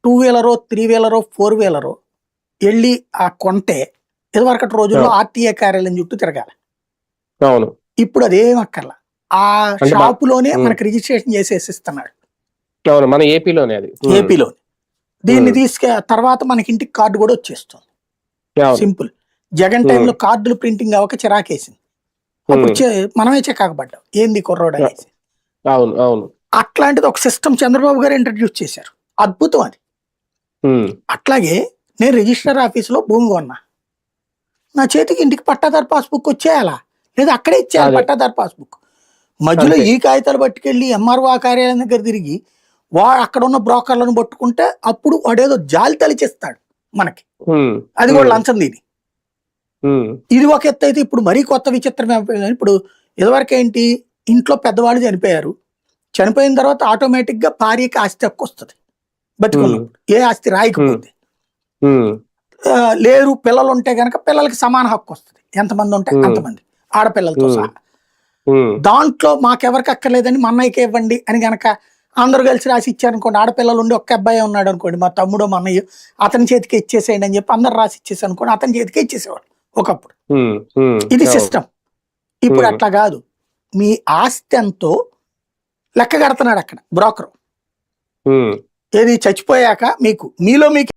2 వీలరో 3 వీలరో 4 వీలరో వెళ్ళి ఆ కొంటే ఇదివరకటి రోజుల్లో ఆర్టీఏ కార్యాలయం చుట్టూ తిరగాలి. అవును. ఇప్పుడు అదేం అక్కర్లా, ఆ షాపులోనే మనకి రిజిస్ట్రేషన్ చేసేసి ఇస్తున్నాడు. మన ఏపీలోనే అది, ఏపీలో దీన్ని తర్వాత మనకి ఇంటికి కార్డు కూడా వచ్చేస్తుంది. సింపుల్. జగన్ టైంలో కార్డులు ప్రింటింగ్ అవ్వక చిరాకేసింది. అప్పుడు మనమే చికాకపడ్డాం, ఏంది కుర్రోడు అనేసి. అట్లాంటిది ఒక సిస్టమ్ చంద్రబాబు గారు ఇంట్రడ్యూస్ చేశారు. అద్భుతం అది. అట్లాగే నేను రిజిస్టర్ ఆఫీసులో భూమి కొన్నా, నా చేతికి ఇంటికి పట్టాదారు పాస్బుక్ వచ్చేయాలా, లేదా అక్కడే ఇచ్చేయాలి పట్టాదారు పాస్బుక్. మధ్యలో ఈ కాగితాలు పట్టుకెళ్ళి ఎంఆర్ఓ కార్యాలయం దగ్గర తిరిగి అక్కడ ఉన్న బ్రోకర్లను పట్టుకుంటే అప్పుడు వాడేదో జాలి తలిచేస్తాడు మనకి. అది కూడా లంచం దీని. ఇది ఒక ఎత్తు అయితే ఇప్పుడు మరీ కొత్త విచిత్రం అయిపోయింది. ఇప్పుడు ఇదివరకు ఏంటి, ఇంట్లో పెద్దవాళ్ళు చనిపోయారు, చనిపోయిన తర్వాత ఆటోమేటిక్ గా భార్యకి ఆస్తి హక్కు వస్తుంది బతికున్నప్పుడు, ఏ ఆస్తి రాయకపోతే. లేరు పిల్లలు ఉంటే గనక పిల్లలకి సమాన హక్కు వస్తుంది, ఎంతమంది ఉంటే అంతమంది, ఆడపిల్లలతో సహా. దాంట్లో మాకెవరికి అక్కర్లేదని మా అన్నయ్యకి ఇవ్వండి అని గనక అందరూ కలిసి రాసి ఇచ్చారనుకోండి, ఆడపిల్లలు ఉండి ఒక్క అబ్బాయి ఉన్నాడు అనుకోండి, మా తమ్ముడో మా అన్నయ్య, అతని చేతికి ఇచ్చేసేయండి అని చెప్పి అందరు రాసి ఇచ్చేసి అనుకోండి, అతని చేతికి ఇచ్చేసేవాడు ఒకప్పుడు. ఇది సిస్టమ్. ఇప్పుడు అట్లా కాదు, మీ ఆస్తి ఎంతో లెక్క కడుతున్నాడు అక్కడ బ్రోకరు. ఏది చచ్చిపోయాక మీలో మీకు